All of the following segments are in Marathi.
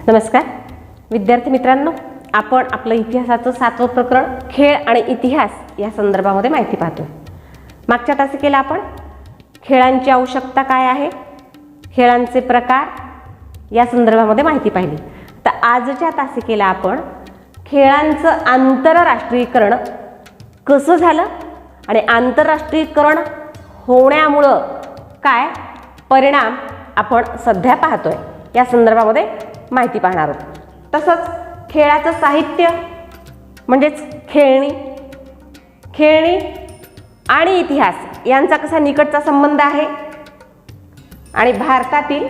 नमस्कार विद्यार्थी मित्रांनो, आपण आपलं इतिहासाचं 7वं प्रकरण खेळ आणि इतिहास या संदर्भामध्ये माहिती पाहतो. मागच्या तासिकेला आपण खेळांची आवश्यकता काय आहे, खेळांचे प्रकार या संदर्भामध्ये माहिती पाहिली. तर आजच्या तासिकेला आपण खेळांचं आंतरराष्ट्रीयकरण कसं झालं आणि आंतरराष्ट्रीयकरण होण्यामुळं काय परिणाम आपण सध्या पाहतोय या संदर्भामध्ये माहिती पाहणार आहोत. तसंच खेळाचं साहित्य म्हणजेच खेळणी आणि इतिहास यांचा कसा निकटचा संबंध आहे आणि भारतातील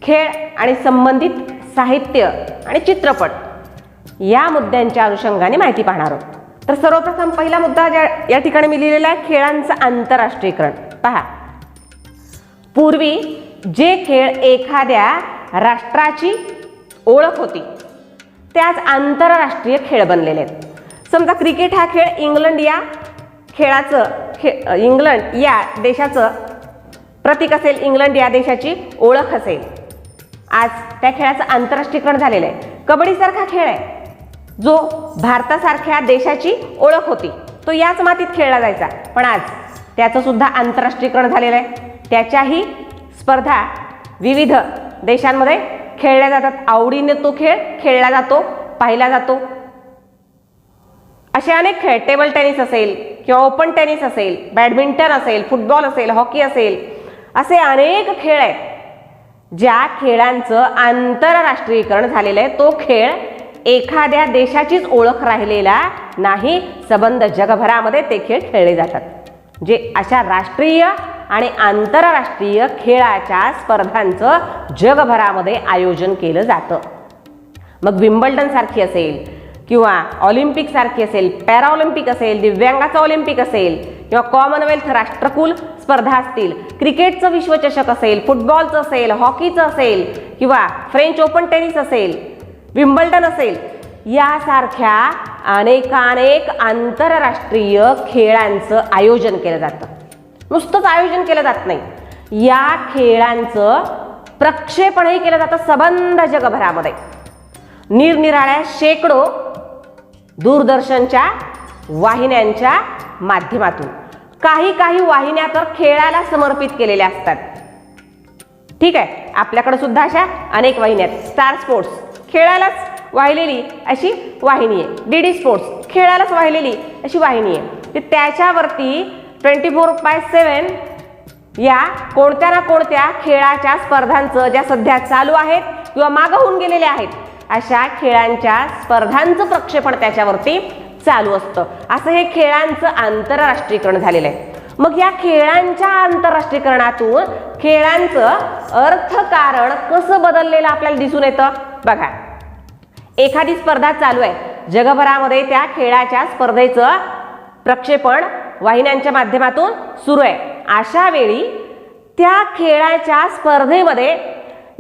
खेळ आणि संबंधित साहित्य आणि चित्रपट या मुद्द्यांच्या अनुषंगाने माहिती पाहणार आहोत. तर सर्वप्रथम पहिला मुद्दा या ठिकाणी मी लिहिलेला आहे, खेळांचं आंतरराष्ट्रीयकरण. पहा, पूर्वी जे खेळ एखाद्या राष्ट्राची ओळख होती त्याच आंतरराष्ट्रीय खेळ बनलेले आहेत. समजा क्रिकेट हा खेळ इंग्लंड या देशाचं प्रतीक असेल, इंग्लंड या देशाची ओळख असेल. आज त्या खेळाचं आंतरराष्ट्रीयकरण झालेलं आहे. कबड्डीसारखा खेळ आहे जो भारतासारख्या देशाची ओळख होती, तो याच मातीत खेळला जायचा, पण आज त्याचं सुद्धा आंतरराष्ट्रीयकरण झालेलं आहे. त्याच्याही स्पर्धा विविध देशांमध्ये खेळल्या जातात. आवडीने तो खेळ खेळला जातो, पाहिला जातो. असे अनेक खेळ, टेबल टेनिस असेल किंवा ओपन टेनिस असेल, बॅडमिंटन असेल, फुटबॉल असेल, हॉकी असेल, असे अनेक खेळ आहेत ज्या खेळांचं आंतरराष्ट्रीयकरण झालेलं आहे. तो खेळ एखाद्या देशाचीच ओळख राहिलेला नाही, संबंध जगभरामध्ये ते खेळ खेळले जातात. जे अशा राष्ट्रीय आणि आंतरराष्ट्रीय खेळाच्या स्पर्धांचं जगभरामध्ये आयोजन केलं जातं. मग विम्बल्डन सारखी असेल किंवा ऑलिम्पिक सारखी असेल, पॅराऑलिम्पिक असेल, दिव्यांगाचं ऑलिम्पिक असेल किंवा कॉमनवेल्थ राष्ट्रकुल स्पर्धा असतील, क्रिकेटचं विश्वचषक असेल, फुटबॉलचं असेल, हॉकीचं असेल किंवा फ्रेंच ओपन टेनिस असेल, विम्बल्डन असेल, यासारख्या अनेक आंतरराष्ट्रीय खेळांचं आयोजन केलं जातं. नुसतंच आयोजन केलं जात नाही, या खेळांचं प्रक्षेपणही केलं जातं सबंध जगभरामध्ये. निरनिराळ्या शेकडो दूरदर्शनच्या वाहिन्यांच्या माध्यमातून. काही वाहिन्या तर खेळाला समर्पित केलेल्या असतात. ठीक आहे, आपल्याकडे सुद्धा अशा अनेक वाहिन्या आहेत. स्टार स्पोर्ट्स खेळालाच वाहिलेली अशी वाहिनी आहे, डीडी स्पोर्ट्स खेळालाच वाहिलेली अशी वाहिनी आहे. ते त्याच्यावरती 24/7 या कोणत्या ना कोणत्या खेळाच्या स्पर्धांचं, ज्या सध्या चालू आहेत किंवा मागं होऊन गेलेल्या आहेत, अशा खेळांच्या स्पर्धांचं प्रक्षेपण त्याच्यावरती चालू असतं. असं हे खेळांचं आंतरराष्ट्रीयकरण झालेलं आहे. मग या खेळांच्या आंतरराष्ट्रीयकरणातून खेळांचं अर्थकारण कसं बदललेलं आपल्याला दिसून येतं. बघा, एखादी स्पर्धा चालू आहे जगभरामध्ये, त्या खेळाच्या स्पर्धेचं प्रक्षेपण वाहिन्यांच्या माध्यमातून सुरू आहे. अशा वेळी त्या खेळाच्या स्पर्धेमध्ये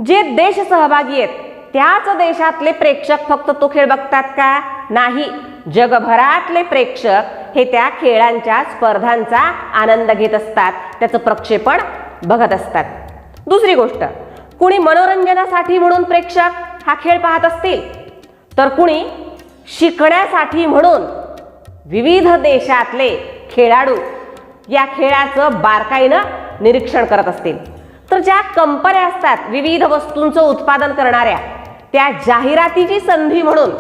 जे देश सहभागी आहेत त्याच देशातले प्रेक्षक फक्त तो खेळ बघतात का? नाही, जगभरातले प्रेक्षक हे त्या खेळांच्या स्पर्धांचा आनंद घेत असतात, त्याचं प्रक्षेपण बघत असतात. दुसरी गोष्ट, कुणी मनोरंजनासाठी म्हणून प्रेक्षक हा खेळ पाहत असतील, तर कुणी शिकण्यासाठी म्हणून विविध देशातले खेळाडू या खेळाचं बारकाईनं निरीक्षण करत असतील. तर ज्या कंपन्या असतात विविध वस्तूंचं उत्पादन करणाऱ्या, त्या जाहिरातीची संधी म्हणून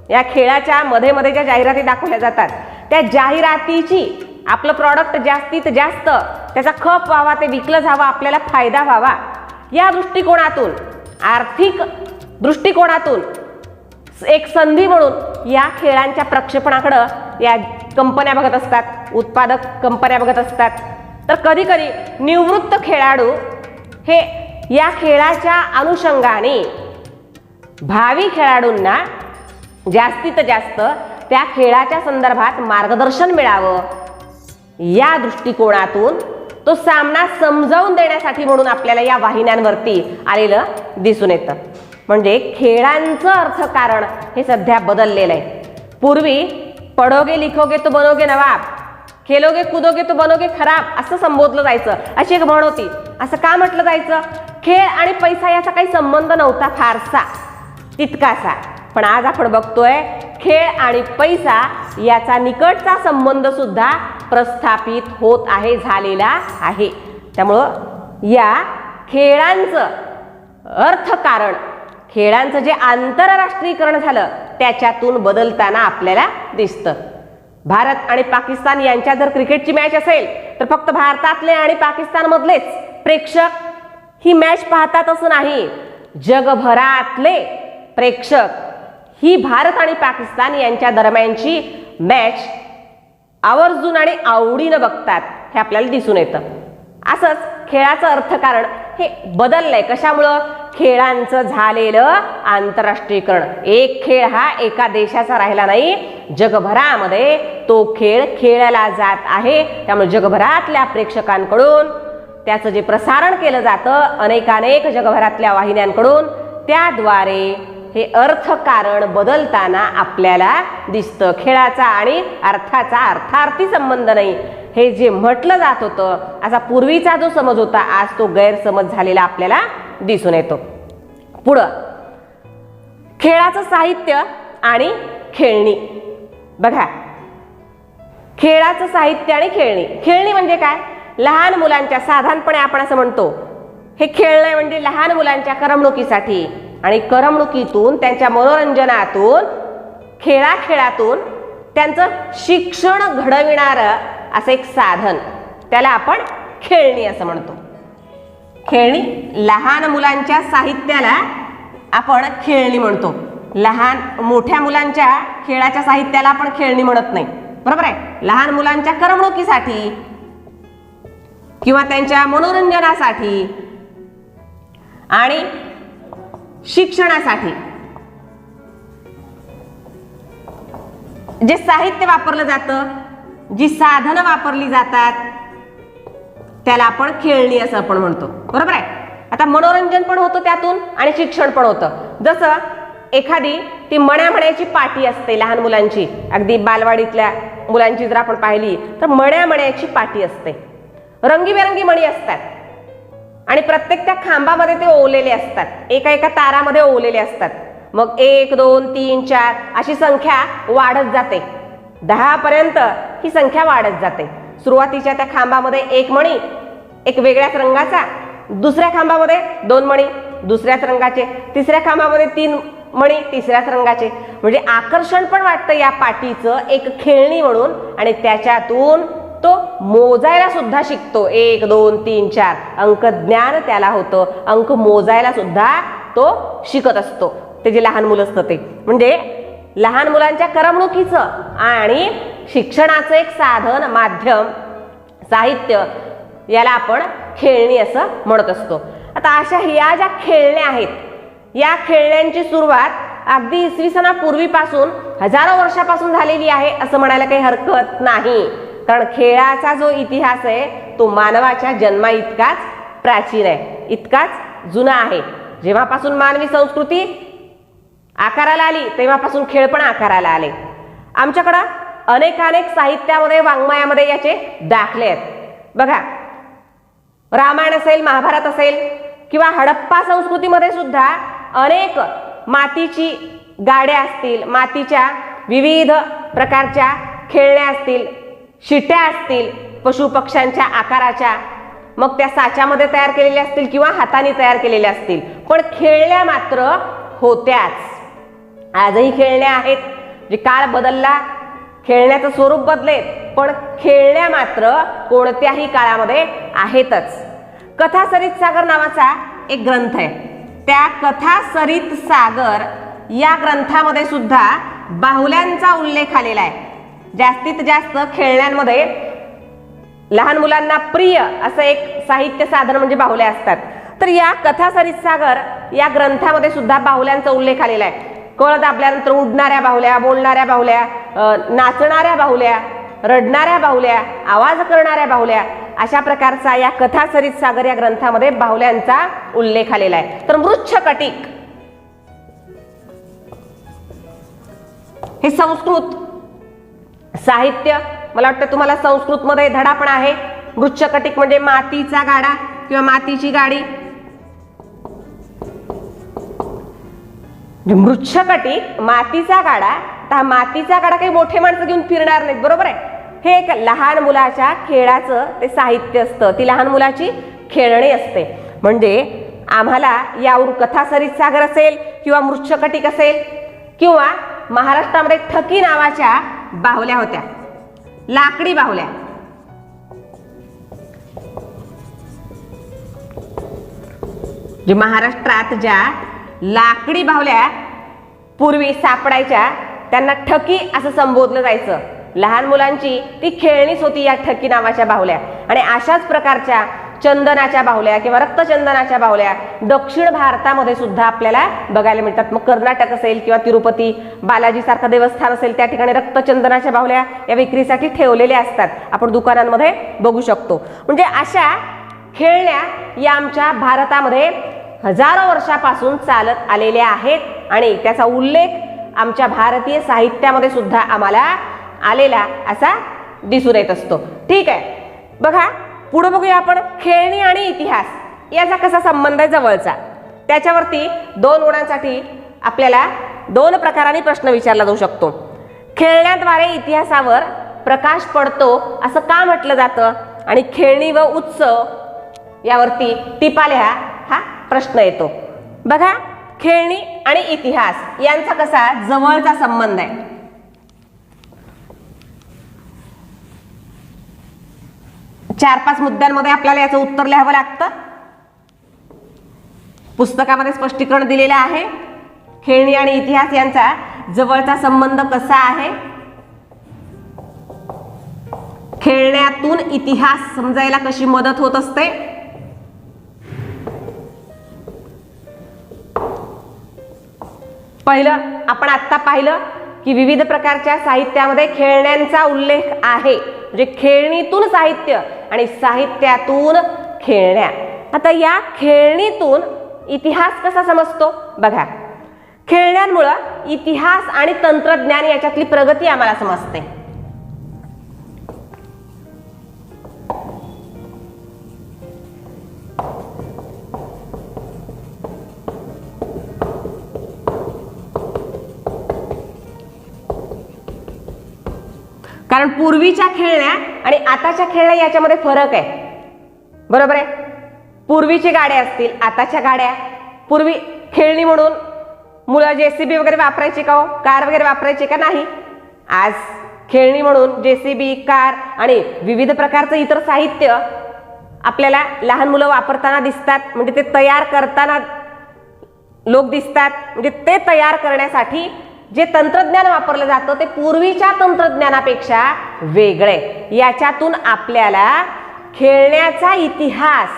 या खेळाच्या मध्ये ज्या जाहिराती दाखवल्या जातात, त्या जाहिरातीची आपलं प्रॉडक्ट जास्तीत जास्त त्याचा खप व्हावा, ते विकलं जावं, आपल्याला फायदा व्हावा, या दृष्टिकोनातून, आर्थिक दृष्टिकोनातून एक संधी म्हणून या खेळांच्या प्रक्षेपणाकडं या कंपन्या बघत असतात, उत्पादक कंपन्या बघत असतात. तर कधी निवृत्त खेळाडू हे या खेळाच्या अनुषंगाने भावी खेळाडूंना जास्तीत जास्त त्या खेळाच्या संदर्भात मार्गदर्शन मिळावं, या दृष्टिकोनातून तो सामना समजावून देण्यासाठी म्हणून आपल्याला या वाहिन्यांवरती आलेलं दिसून येतं. म्हणजे खेळांचं अर्थकारण हे सध्या बदललेलं आहे. पूर्वी पढोगे लिखोगे तो बनोगे नवाब, खेलोगे कूदोगे तो बनोगे खराब असं संबोधलं जायचं, अशी एक म्हण होती. असं का म्हटलं जायचं? खेळ आणि पैसा याचा काही संबंध नव्हता फारसा. तितकासा. पण आज आपण बघतोय खेळ आणि पैसा याचा निकटचा संबंध सुद्धा प्रस्थापित होत आहे, झालेला आहे. त्यामुळं या खेळांचं अर्थकारण, खेळांचं जे आंतरराष्ट्रीयकरण झालं त्याच्यातून बदलताना आपल्याला दिसतं. भारत आणि पाकिस्तान यांच्या जर क्रिकेटची मॅच असेल तर फक्त भारतातले आणि पाकिस्तानमधलेच प्रेक्षक ही मॅच पाहतात असं नाही. जगभरातले प्रेक्षक ही भारत आणि पाकिस्तान यांच्या दरम्यानची मॅच आवर्जून आणि आवडीनं बघतात, हे आपल्याला दिसून येतं. असंच खेळाचं अर्थकारण हे बदललंय. कशामुळं? खेळांचं झालेलं आंतरराष्ट्रीयकरण. एक खेळ हा एका देशाचा राहिला नाही, जगभरामध्ये तो खेळ खेळला जात आहे. त्यामुळे जगभरातल्या प्रेक्षकांकडून त्याचं जे प्रसारण केलं जातं अनेकानेक जगभरातल्या वाहिन्यांकडून, त्याद्वारे हे अर्थकारण बदलताना आपल्याला दिसतं. खेळाचा आणि अर्थाचा अर्थार्थी संबंध नाही, हे जे म्हटलं जात होतं, असा पूर्वीचा जो समज होता आज तो गैरसमज झालेला आपल्याला दिसून येतो. पुढं खेळाचं साहित्य आणि खेळणी. बघा, खेळाचं साहित्य आणि खेळणी. खेळणी म्हणजे काय? लहान मुलांच्या, साधारणपणे आपण असं म्हणतो हे खेळणं म्हणजे लहान मुलांच्या करमणुकीसाठी आणि करमणुकीतून, त्यांच्या मनोरंजनातून, खेळातून त्यांचं शिक्षण घडविणारं असं एक साधन, त्याला आपण खेळणी असं म्हणतो. खेळणी, लहान मुलांच्या साहित्याला आपण खेळणी म्हणतो. मोठ्या मुलांच्या खेळाच्या साहित्याला आपण खेळणी म्हणत नाही, बरोबर आहे. लहान मुलांच्या करमणुकीसाठी किंवा त्यांच्या मनोरंजनासाठी आणि शिक्षणासाठी जे साहित्य वापरलं जातं, जी साधनं वापरली जातात, त्याला आपण खेळणी असं आपण म्हणतो, बरोबर आहे. आता मनोरंजन पण होतं त्यातून आणि शिक्षण पण होतं. जसं एखादी ती म्हण्याची पाटी असते लहान मुलांची, अगदी बालवाडीतल्या मुलांची जर आपण पाहिली तर म्हण्याची पाटी असते. रंगीबेरंगी मणी असतात आणि प्रत्येक त्या खांबामध्ये ते ओवलेले असतात, एका एका तारामध्ये ओवलेले असतात. मग 1 2 3 4 अशी संख्या वाढत जाते, 10 पर्यंत ही संख्या वाढत जाते. सुरुवातीच्या त्या खांबामध्ये 1 मणी एक वेगळ्याच रंगाचा, दुसऱ्या खांबामध्ये 2 मणी दुसऱ्याच रंगाचे, तिसऱ्या खांबामध्ये 3 मणी तिसऱ्याच रंगाचे. म्हणजे आकर्षण पण वाटतं या पाटीचं एक खेळणी म्हणून, आणि त्याच्यातून तो मोजायला सुद्धा शिकतो. 1 2 3 4 अंक ज्ञान त्याला होतं, अंक मोजायला सुद्धा तो शिकत असतो. ते जे लहान मुलं असतं ते, म्हणजे लहान मुलांच्या करमणुकीचं आणि शिक्षणाचं एक साधन, माध्यम, साहित्य, याला आपण खेळणी असं म्हणत असतो. आता अशा या ज्या खेळण्या आहेत, या खेळण्यांची सुरुवात अगदी इसवी सनापूर्वीपासून हजारो वर्षापासून झालेली आहे असं म्हणायला काही हरकत नाही. कारण खेळाचा जो इतिहास आहे तो मानवाच्या जन्मा इतकाच प्राचीन आहे, इतकाच जुना आहे. जेव्हापासून मानवी संस्कृती आकाराला आली तेव्हापासून खेळ पण आकाराला आले. आमच्याकडं अनेक साहित्यामध्ये, वाङ्मयामध्ये याचे दाखले आहेत. बघा, रामायण असेल, महाभारत असेल किंवा हडप्पा संस्कृतीमध्ये सुद्धा अनेक मातीची गाड्या असतील, मातीच्या विविध प्रकारच्या खेळण्या असतील, शिट्या असतील पशुपक्ष्यांच्या आकाराच्या, मग त्या साच्यामध्ये तयार केलेल्या असतील किंवा हाताने तयार केलेल्या असतील, पण खेळण्या मात्र होत्याच. आजही खेळण्या आहेत. जे काळ बदलला, खेळण्याचं स्वरूप बदलेत, पण खेळण्या मात्र कोणत्याही काळामध्ये आहेतच. कथा सरित सागर नावाचा एक ग्रंथ आहे. त्या कथा सरित सागर या ग्रंथामध्ये सुद्धा बाहुल्यांचा उल्लेख आलेला आहे. जास्तीत जास्त खेळण्यांमध्ये लहान मुलांना प्रिय असं एक साहित्य साधन म्हणजे बाहुल्या असतात. तर या कथा सरित सागर या ग्रंथामध्ये सुद्धा बाहुल्यांचा उल्लेख आलेला आहे. कळ दाबल्यानंतर उडणाऱ्या बाहुल्या, बोलणाऱ्या बाहुल्या, नाचणाऱ्या बाहुल्या, रडणाऱ्या बाहुल्या, आवाज करणाऱ्या बाहुल्या, अशा प्रकारचा या कथा सरित सागर या ग्रंथामध्ये बाहुल्यांचा उल्लेख आलेला आहे. तर मृच्छकटिक हे संस्कृत साहित्य, मला वाटतं तुम्हाला संस्कृत मध्ये धडा पण आहे. मृच्छकटिक म्हणजे मातीचा गाडा किंवा मातीची गाडी. मृच्छकटिक मातीचा गाडा, तर हा मातीचा गाडा काही मोठे माणसं घेऊन फिरणार नाहीत, बरोबर आहे. हे एक लहान मुलाच्या खेळाचं ते साहित्य असतं, ती लहान मुलाची खेळणी असते. म्हणजे आम्हाला यावरून कथासरित सागर असेल किंवा मृच्छकटिक असेल किंवा महाराष्ट्रामध्ये ठकी नावाच्या बाहुल्या होत्या, लाकडी बाहुल्या. जे महाराष्ट्रात ज्या लाकडी बाहुल्या पूर्वी सापडायच्या त्यांना ठकी असं संबोधलं जायचं. लहान मुलांची ती खेळणीच होती या ठकी नावाच्या बाहुल्या. आणि अशाच प्रकारच्या चंदनाच्या बाहुल्या किंवा रक्तचंदनाच्या बाहुल्या दक्षिण भारतामध्ये सुद्धा आपल्याला बघायला मिळतात. मग कर्नाटक असेल किंवा तिरुपती बालाजी सारखं देवस्थान असेल त्या ठिकाणी रक्तचंदनाच्या बाहुल्या या विक्रीसाठी ठेवलेल्या असतात, आपण दुकानांमध्ये बघू शकतो. म्हणजे अशा खेळण्या या आमच्या भारतामध्ये हजारो वर्षापासून चालत आलेल्या आहेत आणि त्याचा उल्लेख आमच्या भारतीय साहित्यामध्ये सुद्धा आम्हाला आलेला असा दिसून येत असतो. ठीक आहे, बघा पुढे बघूया आपण. खेळणी आणि इतिहास याचा कसा संबंध आहे जवळचा, त्याच्यावरती 2 गुणांसाठी आपल्याला 2 प्रकारांनी प्रश्न विचारला जाऊ शकतो. खेळण्याद्वारे इतिहासावर प्रकाश पडतो असं का म्हटलं जातं आणि खेळणी व उत्सव यावरती टिपा लिहा हा प्रश्न येतो. बघा, खेळणी आणि इतिहास यांचा कसा जवळचा संबंध आहे. चार 5 मुद्द्यांमध्ये आपल्याला याचं उत्तर लिहावं लागतं. पुस्तकामध्ये स्पष्टीकरण दिलेलं आहे. खेळणी आणि इतिहास यांचा जवळचा संबंध कसा आहे, खेळण्यातून इतिहास समजायला कशी मदत होत असते, पहिलं आपण आत्ता पाहिलं की विविध प्रकारच्या साहित्यामध्ये खेळण्यांचा उल्लेख आहे. म्हणजे खेळणीतून साहित्य आणि साहित्यातून खेळण्या. आता या खेळणीतून इतिहास कसा समजतो बघा. खेळण्यांमुळे इतिहास आणि तंत्रज्ञान याच्यातली प्रगती आम्हाला समजते. कारण पूर्वीच्या खेळण्या आणि आताच्या खेळण्या याच्यामध्ये फरक आहे, बरोबर आहे. पूर्वीची गाड्या असतील, आताच्या गाड्या. पूर्वी खेळणी म्हणून मुलं जेसीबी वगैरे वापरायची का हो, कार वगैरे वापरायची का नाही. आज खेळणी म्हणून जेसीबी, कार आणि विविध प्रकारचं इतर साहित्य आपल्याला लहान मुलं वापरताना दिसतात. म्हणजे ते तयार करताना लोक दिसतात. म्हणजे ते तयार करण्यासाठी जे तंत्रज्ञान वापरलं जातं ते पूर्वीच्या तंत्रज्ञानापेक्षा वेगळे. याच्यातून आपल्याला खेळण्याचा इतिहास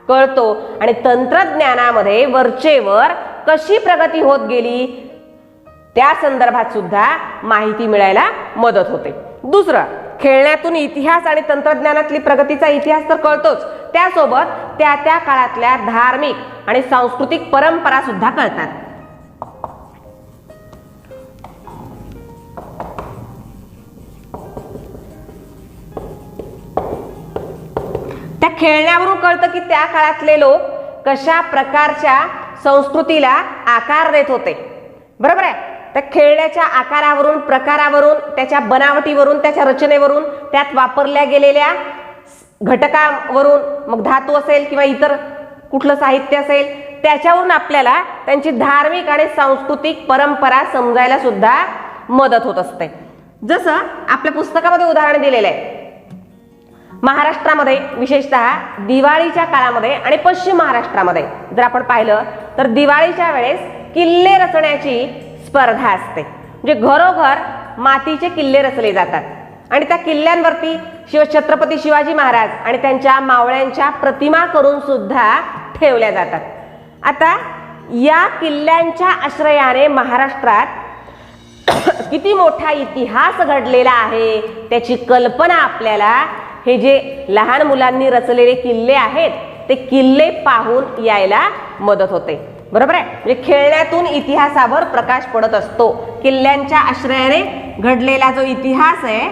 कळतो आणि तंत्रज्ञानामध्ये वरचेवर कशी प्रगती होत गेली त्या संदर्भात सुद्धा माहिती मिळायला मदत होते. दुसरं, खेळण्यातून इतिहास आणि तंत्रज्ञानातली प्रगतीचा इतिहास तर कळतोच, त्यासोबत त्या त्या काळातल्या धार्मिक आणि सांस्कृतिक परंपरा सुद्धा कळतात. त्या खेळण्यावरून कळतं की त्या काळातले लोक कशा प्रकारच्या संस्कृतीला आकार देत होते, बरोबर आहे. त्या खेळण्याच्या आकारावरून, प्रकारावरून, त्याच्या बनावटीवरून, त्याच्या रचनेवरून, त्यात वापरल्या गेलेल्या घटकावरून, मग धातू असेल किंवा इतर कुठलं साहित्य असेल त्याच्यावरून आपल्याला त्यांची धार्मिक आणि सांस्कृतिक परंपरा समजायला सुद्धा मदत होत असते. जसं आपल्या पुस्तकामध्ये उदाहरण दिलेलं आहे. महाराष्ट्रामध्ये विशेषतः दिवाळीच्या काळामध्ये आणि पश्चिम महाराष्ट्रामध्ये जर आपण पाहिलं तर दिवाळीच्या वेळेस किल्ले रचण्याची स्पर्धा असते. म्हणजे घरोघर मातीचे किल्ले रचले जातात आणि त्या किल्ल्यांवरती छत्रपती शिवाजी महाराज आणि त्यांच्या मावळ्यांच्या प्रतिमा करून सुद्धा ठेवल्या जातात. आता या किल्ल्यांच्या आश्रयाने महाराष्ट्रात किती मोठा इतिहास घडलेला आहे त्याची कल्पना आपल्याला हे जे लहान मुलांनी रचलेले किल्ले आहेत ते किल्ले पाहून यायला मदत होते, बरोबर आहे. म्हणजे खेळण्यातून इतिहासावर प्रकाश पडत असतो. किल्ल्यांच्या आश्रयाने घडलेला जो इतिहास आहे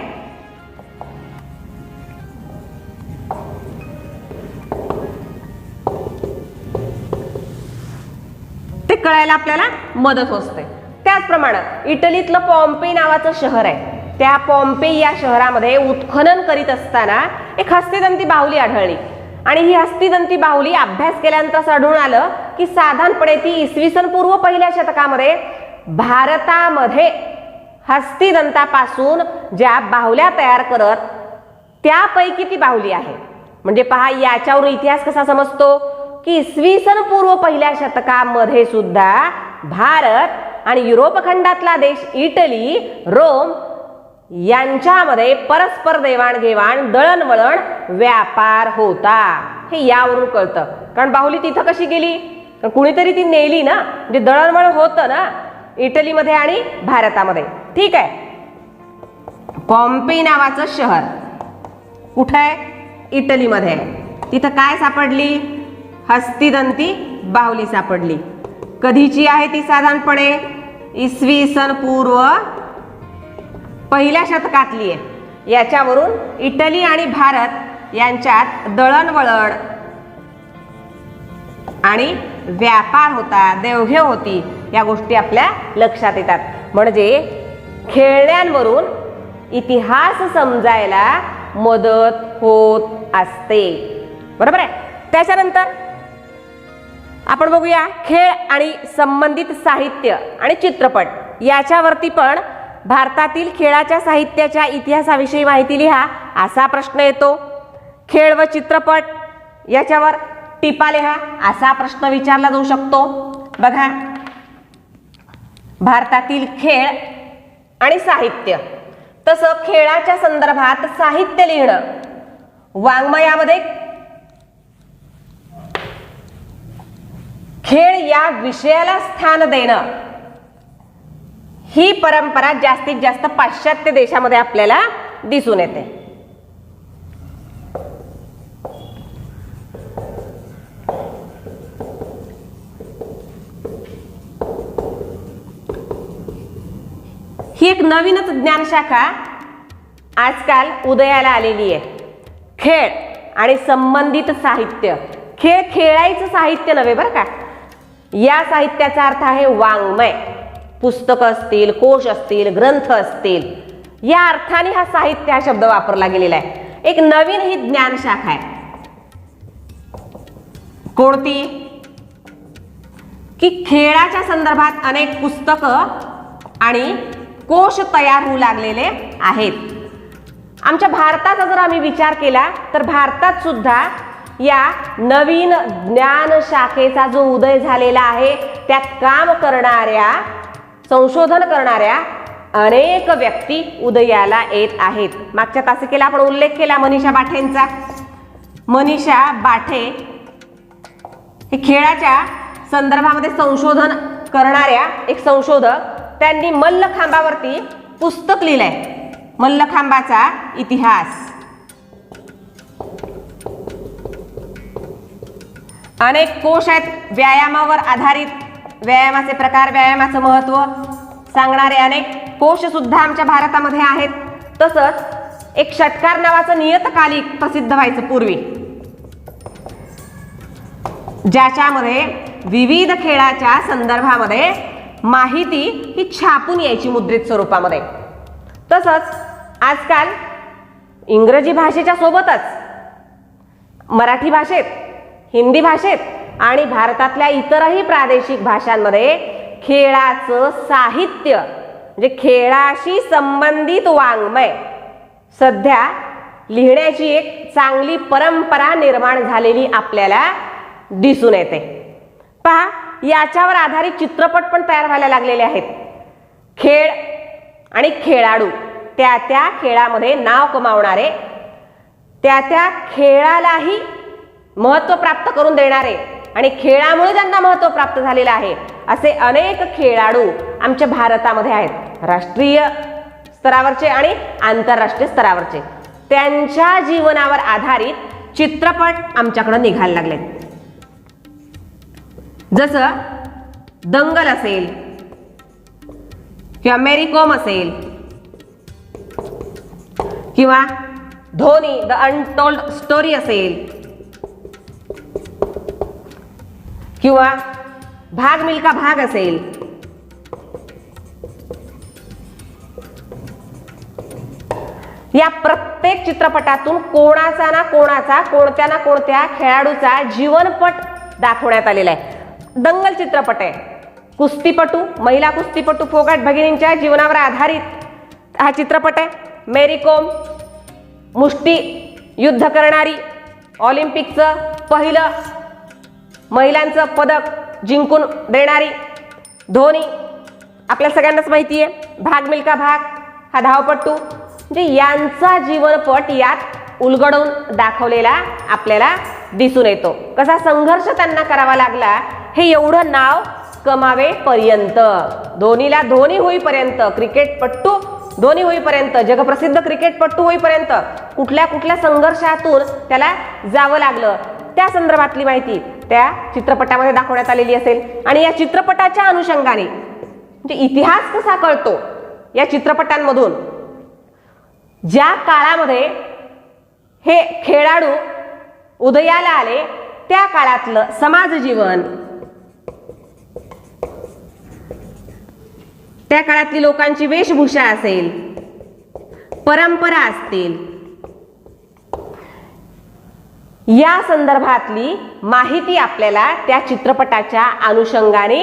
ते कळायला आपल्याला मदत होते. त्याचप्रमाणे इटलीतलं पॉम्पे नावाचं शहर आहे. त्या पॉम्पे या शहरामध्ये उत्खनन करीत असताना एक हस्तिदंती बाहुली आढळली आणि ही हस्तिदंती बाहुली अभ्यास केल्यानंतर असं आढळून आलं की साधारणपणे ती इसवी सन पूर्व पहिल्या शतकामध्ये भारतामध्ये हस्तिदंतापासून ज्या बाहुल्या तयार करत त्यापैकी ती बाहुली आहे. म्हणजे पहा, याच्यावरून इतिहास कसा समजतो की इसवी सन पूर्व पहिल्या शतकामध्ये सुद्धा भारत आणि युरोप खंडातला देश इटली, रोम यांच्यामध्ये परस्पर देवाणघेवाण, दळणवळण, व्यापार होता. हे यावरून कळतं. कारण बाहुली तिथं कशी गेली? कुणीतरी ती नेली ना, म्हणजे दळणवळण होतं ना इटलीमध्ये आणि भारतामध्ये. ठीक आहे. पॉम्पे नावाचं शहर कुठं आहे? इटलीमध्ये आहे. तिथं काय सापडली? हस्तिदंती बाहुली सापडली. कधीची आहे ती? साधारणपणे इसवी सन पूर्व पहिल्या शतकातली आहे. याच्यावरून इटली आणि भारत यांच्यात दळणवळण आणि व्यापार होता, देवघेव होती, या गोष्टी आपल्या लक्षात येतात. म्हणजे खेळण्यांवरून इतिहास समजायला मदत होत असते. बरोबर आहे. त्याच्यानंतर आपण बघूया खेळ आणि संबंधित साहित्य आणि चित्रपट याच्यावरती पण भारतातील खेळाच्या साहित्याच्या इतिहासाविषयी माहिती लिहा असा प्रश्न येतो. खेळ व चित्रपट याच्यावर टिपा लिहा असा प्रश्न विचारला जाऊ शकतो. बघा, भारतातील खेळ आणि साहित्य. तसं खेळाच्या संदर्भात साहित्य लिहिणं, वाङ्मयामध्ये खेळ या विषयाला स्थान देणं, ही परंपरा जास्तीत जास्त पाश्चात्य देशामध्ये आपल्याला दिसून येते. ही एक नवीनच ज्ञानशाखा आजकाल उदयाला आलेली आहे. खेळ आणि संबंधित साहित्य. खेळ खेळायचं साहित्य नव्हे बरं का. या साहित्याचा अर्थ आहे वाङ्मय. पुस्तकं असतील, कोश असतील, ग्रंथ असतील, या अर्थाने हा साहित्य हा शब्द वापरला गेलेला आहे. एक नवीन ही ज्ञानशाखा आहे. कोणती? की खेळाच्या संदर्भात अनेक पुस्तकं आणि कोश तयार होऊ लागलेले आहेत. आमच्या भारताचा जर आम्ही विचार केला तर भारतात सुद्धा या नवीन ज्ञान शाखेचा जो उदय झालेला आहे, त्यात काम करणाऱ्या, संशोधन करणाऱ्या अनेक व्यक्ती उदयाला येत आहेत. मागच्या तासिकेला आपण उल्लेख केला मनीषा बाठेंचा. मनीषा बाठे हे खेळाच्या संदर्भामध्ये संशोधन करणाऱ्या एक संशोधक. त्यांनी मल्लखांबावरती पुस्तक लिहिलंय, मल्लखांबाचा इतिहास. अनेक कोश आहेत व्यायामावर आधारित, व्यायामाचे प्रकार, व्यायामाचं महत्त्व सांगणारे अनेक कोश सुद्धा आमच्या भारतामध्ये आहेत. तसंच एक षटकार नावाचं नियतकालिक प्रसिद्ध व्हायचं पूर्वी, ज्याच्यामध्ये विविध खेळाच्या संदर्भामध्ये माहिती ही छापून यायची मुद्रित स्वरूपामध्ये. तसंच आजकाल इंग्रजी भाषेच्या सोबतच मराठी भाषेत, हिंदी भाषेत आणि भारतातल्या इतरही प्रादेशिक भाषांमध्ये खेळाचं साहित्य म्हणजे खेळाशी संबंधित वाङ्मय सध्या लिहिण्याची एक चांगली परंपरा निर्माण झालेली आपल्याला दिसून येते. पहा, याच्यावर आधारित चित्रपट पण तयार व्हायला लागलेले आहेत. खेळ आणि खेळाडू, त्या त्या खेळामध्ये नाव कमावणारे, त्या त्या खेळालाही महत्त्व प्राप्त करून देणारे आणि खेळामुळे ज्यांना महत्त्व प्राप्त झालेलं आहे असे अनेक खेळाडू आमच्या भारतामध्ये आहेत. राष्ट्रीय स्तरावरचे आणि आंतरराष्ट्रीय स्तरावरचे. त्यांच्या जीवनावर आधारित चित्रपट आमच्याकडे निघायला लागले. जसं दंगल असेल किंवा मेरी कॉम असेल किंवा धोनी द अनटोल्ड स्टोरी असेल किंवा भाग मिल्खा भाग असेल, या प्रत्येक चित्रपटातून कोणाचा ना कोणत्या खेळाडूचा जीवनपट दाखवण्यात आलेला आहे। दंगल चित्रपट आहे, कुस्तीपटू, महिला कुस्तीपटू फोगाट भगिनींच्या जीवनावर आधारित हा चित्रपट आहे। मेरी कोम मुष्टी युद्ध करणारी, ऑलिम्पिकचं पहिलं महिलांचं पदक जिंकून देणारी, धोनी आपल्या सगळ्यांनाच माहिती आहे। भाग मिल्खा भाग हा धावपटू, म्हणजे यांचा जीवनपट यात उलगडून दाखवलेला आपल्याला दिसून येतो। कसा संघर्ष त्यांना करावा लागला हे एवढं नाव कमावेपर्यंत, धोनीला धोनी होईपर्यंत, क्रिकेटपटू धोनी होईपर्यंत, जगप्रसिद्ध क्रिकेटपटू होईपर्यंत कुठल्या संघर्षातून त्याला जावं लागलं, त्या संदर्भातली माहिती त्या चित्रपटामध्ये दाखवण्यात आलेली असेल। आणि या चित्रपटाच्या अनुषंगाने म्हणजे इतिहास कसा कळतो या चित्रपटांमधून, ज्या काळामध्ये हे खेळाडू उदयाला आले त्या काळातलं समाज जीवन, त्या काळातली लोकांची वेशभूषा असेल, परंपरा असतील, या संदर्भातली माहिती आपल्याला त्या चित्रपटाच्या अनुषंगाने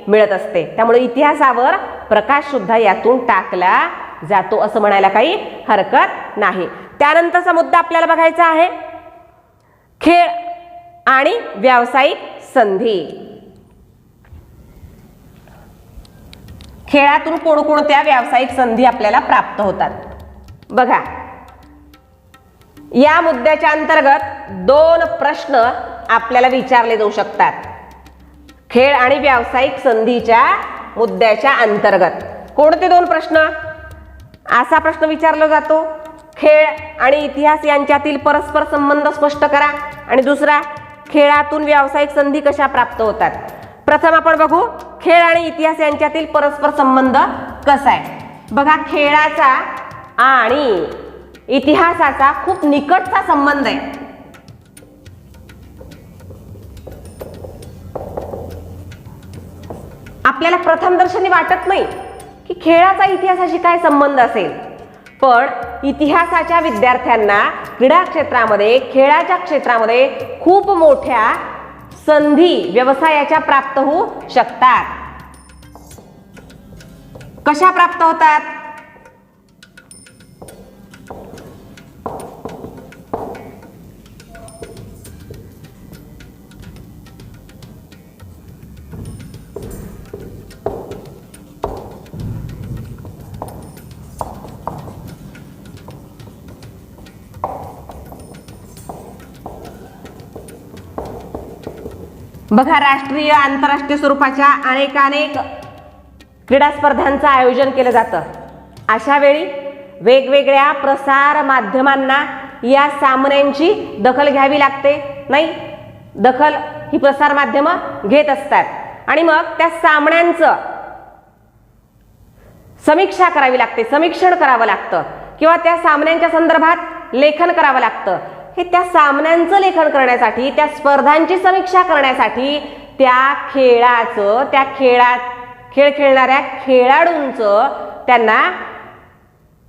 मिळत असते। त्यामुळे इतिहासावर प्रकाश सुद्धा यातून टाकला जातो असं म्हणायला काही हरकत नाही। त्यानंतरचा मुद्दा आपल्याला बघायचा आहे खेळ आणि व्यावसायिक संधी। खेळातून कोणकोणत्या व्यावसायिक संधी आपल्याला प्राप्त होतात बघा। या मुद्द्याच्या अंतर्गत 2 प्रश्न आपल्याला विचारले जाऊ शकतात। खेळ आणि व्यावसायिक संधीच्या मुद्द्याच्या अंतर्गत कोणते 2 प्रश्न? असा प्रश्न विचारला जातो, खेळ आणि इतिहास यांच्यातील परस्पर संबंध स्पष्ट करा, आणि दुसरा, खेळातून व्यावसायिक संधी कशा प्राप्त होतात। प्रथम आपण बघू खेळ आणि इतिहास यांच्यातील परस्पर संबंध कसा आहे। बघा, खेळाचा आणि इतिहासाचा खूप निकटचा संबंध आहे। आपल्याला प्रथमदर्शनी वाटत नाही की खेळाचा इतिहासाशी काय संबंध असेल, पण इतिहासाच्या विद्यार्थ्यांना क्रीडा क्षेत्रामध्ये, खेळाच्या क्षेत्रामध्ये खूप मोठ्या संधी व्यवसायाच्या प्राप्त होऊ शकतात। कशा प्राप्त होतात? बघा, राष्ट्रीय आंतरराष्ट्रीय स्वरूपाच्या अनेक क्रीडा स्पर्धांचं आयोजन केलं जातं। अशा वेळी वेगवेगळ्या प्रसार माध्यमांना या सामन्यांची दखल घ्यावी लागते, नाही? दखल ही प्रसार माध्यमं घेत असतात आणि मग त्या सामन्यांचं समीक्षा करावी लागते, समीक्षण करावं लागतं किंवा त्या सामन्यांच्या संदर्भात लेखन करावं लागतं। हे त्या सामन्यांचं लेखन करण्यासाठी, त्या स्पर्धांची समीक्षा करण्यासाठी त्या खेळाचं, त्या खेळ खेळणाऱ्या खेळाडूंचं त्यांना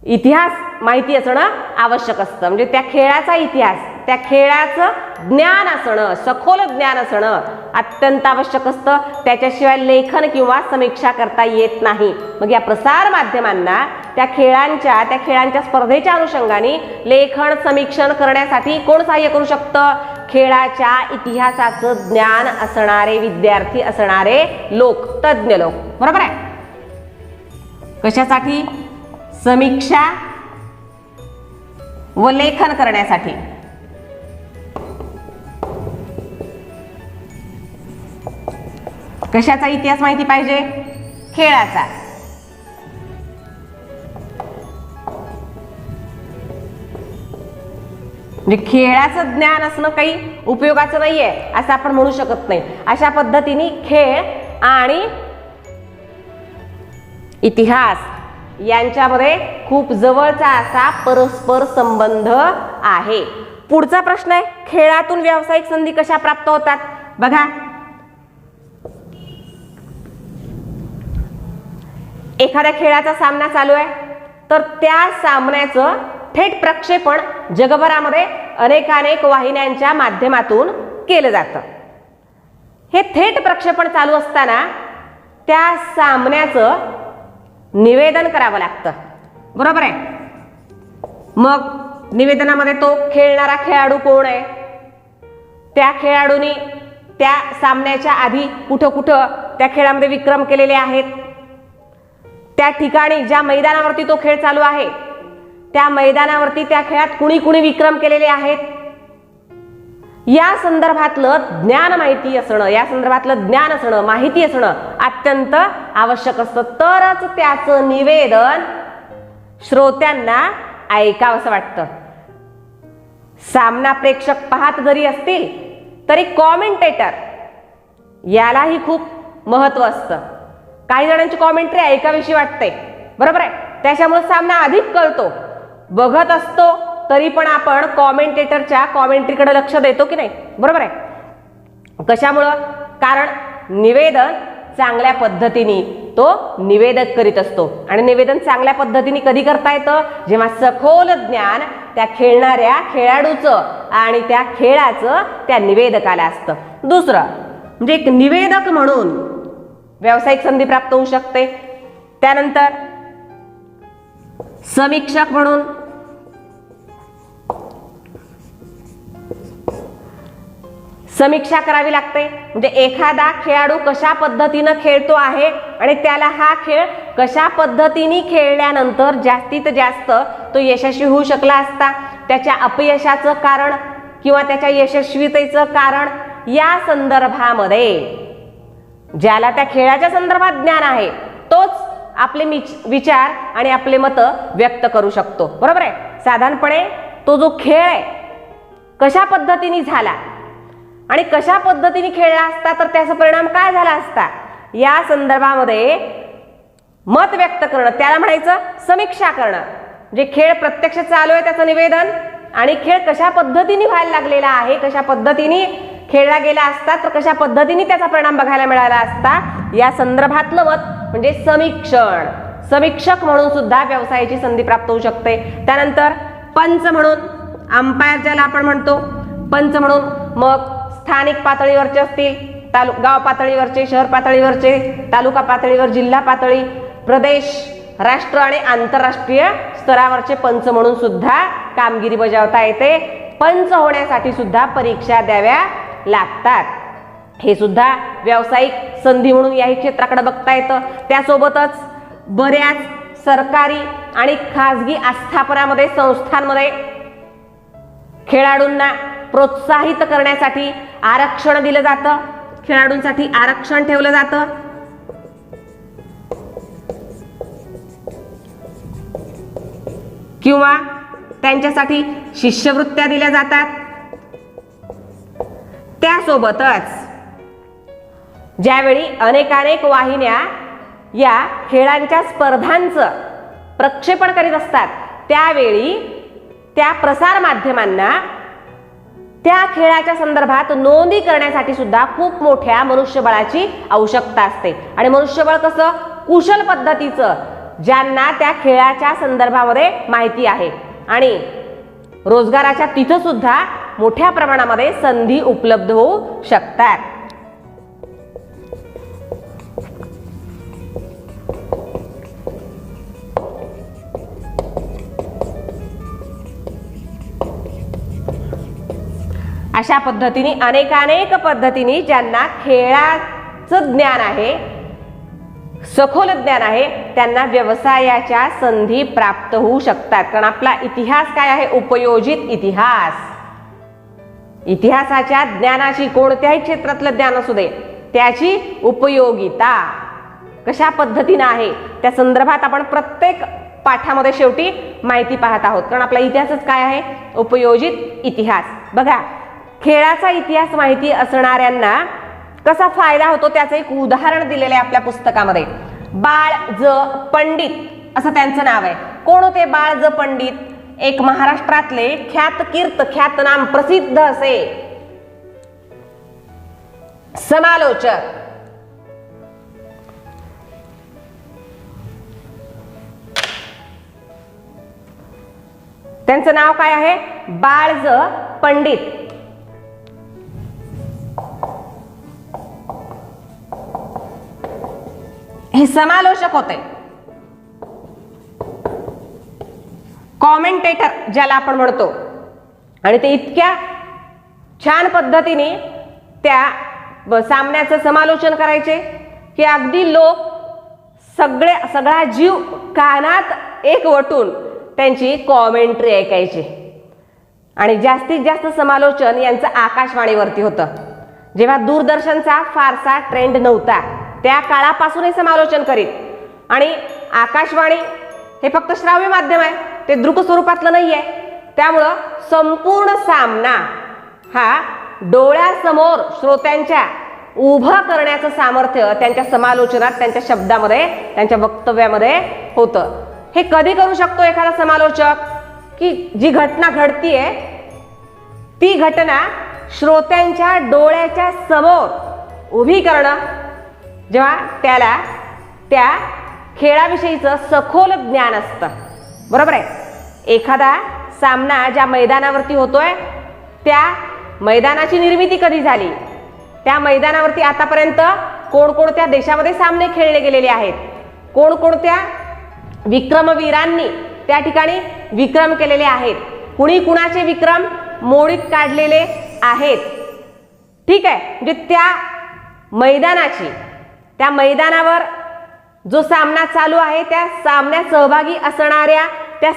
इतिहास माहिती असणं आवश्यक असतं। म्हणजे त्या खेळाचा इतिहास, त्या खेळाचं ज्ञान असणं, सखोल ज्ञान असणं अत्यंत आवश्यक असतं। त्याच्याशिवाय लेखन किंवा समीक्षा करता येत नाही। मग या प्रसार माध्यमांना त्या खेळांच्या स्पर्धेच्या अनुषंगाने लेखन समीक्षण करण्यासाठी कोण सहाय्य करू शकतं? खेळाच्या इतिहासाचं ज्ञान असणारे विद्यार्थी, असणारे लोक, तज्ञ लोक, बरोबर आहे? कशासाठी? समीक्षा व लेखन करण्यासाठी। कशाचा इतिहास माहिती पाहिजे? खेळाचा। म्हणजे खेळाचं ज्ञान असणं काही उपयोगाचं नाहीये असं आपण म्हणू शकत नाही। अशा पद्धतीने खेळ आणि इतिहास यांच्यामध्ये खूप जवळचा असा परस्पर संबंध आहे। पुढचा प्रश्न आहे, खेळातून व्यावसायिक संधी कशा प्राप्त होतात? बघा, एखाद्या खेळाचा सामना चालू आहे तर त्या सामन्याचं थेट प्रक्षेपण जगभरामध्ये अनेकानेक वाहिन्यांच्या माध्यमातून केलं जातं. हे थेट प्रक्षेपण चालू असताना त्या सामन्याचं निवेदन करावं लागतं, बरोबर आहे. मग निवेदनामध्ये तो खेळणारा खेळाडू कोण आहे, त्या खेळाडूनी त्या सामन्याच्या आधी कुठं कुठं त्या खेळामध्ये विक्रम केलेले आहेत, त्या ठिकाणी ज्या मैदानावरती तो खेळ चालू आहे त्या मैदानावरती त्या खेळात कुणी कुणी विक्रम केलेले आहेत, या संदर्भातलं ज्ञान माहिती असणं, या संदर्भातलं ज्ञान असणं, माहिती असणं अत्यंत आवश्यक असतं. तरच त्याचं निवेदन श्रोत्यांना ऐकावंसं वाटतं. सामना प्रेक्षक पाहत जरी असतील तरी कॉमेंटेटर यालाही खूप महत्व असतं. काही जणांची कॉमेंट्री ऐकावीशी वाटते, बरोबर आहे. त्याच्यामुळे सामना अधिक कळतो. बघत असतो तरी पण आपण कॉमेंटेटरच्या कॉमेंट्रीकडे लक्ष देतो की नाही, बरोबर आहे. कशामुळं? कारण निवेदन चांगल्या पद्धतीने तो निवेदक करीत असतो. आणि निवेदन चांगल्या पद्धतीने कधी करता येतं? जेव्हा सखोल ज्ञान त्या खेळणाऱ्या खेळाडूचं आणि त्या खेळाचं त्या निवेदकाला असतं. दुसरं म्हणजे एक निवेदक म्हणून व्यावसायिक संधी प्राप्त होऊ शकते. त्यानंतर समीक्षक म्हणून, समीक्षा करावी लागते. म्हणजे एखादा खेळाडू कशा पद्धतीनं खेळतो आहे आणि त्याला हा खेळ कशा पद्धतीने खेळल्यानंतर जास्तीत जास्त तो यशस्वी होऊ शकला असता, त्याच्या अपयशाचं कारण किंवा त्याच्या यशस्वीतेचं कारण, या संदर्भामध्ये ज्याला त्या खेळाच्या संदर्भात ज्ञान आहे तोच आपले विचार आणि आपले मतं व्यक्त करू शकतो, बरोबर आहे. साधारणपणे तो जो खेळ आहे कशा पद्धतीने झाला आणि कशा पद्धतीने खेळला असता तर त्याचा परिणाम काय झाला असता, या संदर्भामध्ये मत व्यक्त करणं, त्याला म्हणायचं समीक्षा करणं. जे खेळ प्रत्यक्ष चालू आहे त्याचं निवेदन आणि खेळ कशा पद्धतीने व्हायला लागलेला आहे, कशा पद्धतीने खेळला गेला असता तर कशा पद्धतीने त्याचा परिणाम बघायला मिळाला असता, या संदर्भातलं मत म्हणजे समीक्षण. समीक्षक म्हणून सुद्धा व्यवसायाची संधी प्राप्त होऊ शकते. त्यानंतर पंच म्हणून, अंपायर ज्याला आपण म्हणतो, पंच म्हणून मग स्थानिक पातळीवरचे असतील, गाव पातळीवरचे, शहर पातळीवरचे, तालुका पातळीवर, जिल्हा पातळी, प्रदेश, राष्ट्र आणि आंतरराष्ट्रीय स्तरावरचे पंच म्हणून सुद्धा कामगिरी बजावता येते. पंच होण्यासाठी सुद्धा परीक्षा द्याव्या लागतात. हे सुद्धा व्यावसायिक संधी म्हणून याही क्षेत्राकडे बघता येतं. त्यासोबतच बऱ्याच सरकारी आणि खाजगी आस्थापनामध्ये, संस्थांमध्ये खेळाडूंना प्रोत्साहित करण्यासाठी आरक्षण दिलं जातं, खेळाडूंसाठी आरक्षण ठेवलं जातं. किंवा त्यांच्यासाठी शिष्यवृत्त्या दिल्या जातात. त्यासोबतच ज्यावेळी अनेकानेक वाहिन्या या खेळांच्या स्पर्धांचं प्रक्षेपण करीत असतात त्यावेळी त्या प्रसार माध्यमांना त्या खेळाच्या संदर्भात नोंदी करण्यासाठी सुद्धा खूप मोठ्या मनुष्यबळाची आवश्यकता असते. आणि मनुष्यबळ कसं? कुशल पद्धतीचं, ज्यांना त्या खेळाच्या संदर्भामध्ये माहिती आहे. आणि रोजगाराच्या तिथं सुद्धा मोठ्या प्रमाणामध्ये संधी उपलब्ध होऊ शकतात. अशा पद्धतीने अनेकानेक पद्धतीने ज्यांना खेळाचं ज्ञान आहे, सखोल ज्ञान आहे, त्यांना व्यवसायाच्या संधी प्राप्त होऊ शकतात. कारण आपला इतिहास काय आहे? उपयोजित इतिहास. इतिहासाच्या ज्ञानाची, कोणत्याही क्षेत्रातलं ज्ञान असू दे, त्याची उपयोगिता कशा पद्धतीने आहे त्या संदर्भात आपण प्रत्येक पाठामध्ये शेवटी माहिती पाहत आहोत. कारण आपला इतिहासच काय आहे? उपयोजित इतिहास. बघा, खेळाचा इतिहास माहिती असणाऱ्यांना कसा फायदा होतो त्याचं एक उदाहरण दिलेलं आहे आपल्या पुस्तकामध्ये. बाळ ज पंडित असं त्यांचं नाव आहे. कोण होते बाळ ज पंडित? एक महाराष्ट्रातले ख्यातनाम प्रसिद्ध असे समालोचक. त्यांचं नाव काय आहे? बाळज पंडित. हे समालोचक होते, कॉमेंटेटर ज्याला आपण म्हणतो, आणि ते इतक्या छान पद्धतीने त्या सामन्याचं समालोचन करायचे की अगदी लोक सगळा जीव कानात एकवटून त्यांची कॉमेंट्री ऐकायची. आणि जास्तीत जास्त समालोचन यांचं आकाशवाणीवरती होतं. जेव्हा दूरदर्शनचा फारसा ट्रेंड नव्हता त्या काळापासून हे समालोचन करीत. आणि आकाशवाणी हे फक्त श्राव्य माध्यम आहे, ते दृक स्वरूपातलं नाही आहे. त्यामुळं संपूर्ण सामना हा डोळ्यासमोर श्रोत्यांच्या उभं करण्याचं सामर्थ्य त्यांच्या समालोचनात, त्यांच्या शब्दामध्ये, त्यांच्या वक्तव्यामध्ये होतं. हे कधी करू शकतो एखादा समालोचक? की जी घटना घडतीये ती घटना श्रोत्यांच्या डोळ्याच्या समोर उभी करणं, जेव्हा त्याला त्या खेळाविषयीचं सखोल ज्ञान असतं. बरोबर आहे? एखादा सामना ज्या मैदानावरती होतोय त्या मैदानाची निर्मिती कधी झाली, त्या मैदानावरती आतापर्यंत कोणकोणत्या देशामध्ये सामने खेळले गेलेले आहेत, कोणकोणत्या विक्रमवीरांनी त्या ठिकाणी विक्रम केलेले आहेत, कुणी कुणाचे विक्रम मोडीत काढलेले आहेत. ठीक आहे? म्हणजे त्या मैदानाची, त्या मैदानावर जो सामना चालू आहे त्या सामन्यात सहभागी असणाऱ्या त्या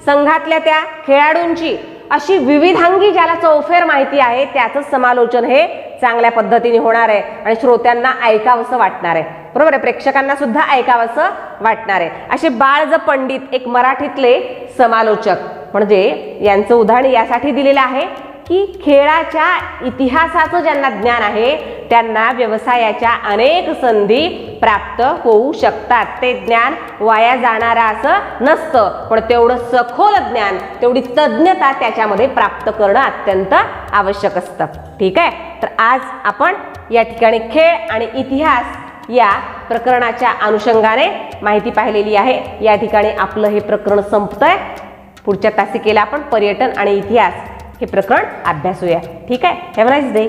संघातल्या त्या खेळाडूंची अशी विविधांगी ज्याला चौफेर माहिती आहे त्याचं समालोचन हे चांगल्या पद्धतीने होणार आहे आणि श्रोत्यांना ऐकावंसं वाटणार आहे. बरोबर आहे? प्रेक्षकांना सुद्धा ऐकावंसं वाटणार आहे. असे बाळज पंडित एक मराठीतले समालोचक, म्हणजे यांचं उदाहरण यासाठी दिलेलं आहे की खेळाच्या इतिहासाचं ज्यांना ज्ञान आहे त्यांना व्यवसायाच्या अनेक संधी प्राप्त होऊ शकतात. ते ज्ञान वाया जाणारं असं नसतं, पण तेवढं सखोल ज्ञान, तेवढी तज्ञता त्याच्यामध्ये प्राप्त करणं अत्यंत आवश्यक असतं. ठीक आहे? तर आज आपण या ठिकाणी खेळ आणि इतिहास या प्रकरणाच्या अनुषंगाने माहिती पाहिलेली आहे. या ठिकाणी आपलं हे प्रकरण संपतंय. पुढच्या तासिकेला आपण पर्यटन आणि इतिहास हे प्रकरण अभ्यासूया. ठीक आहे? Have a nice day.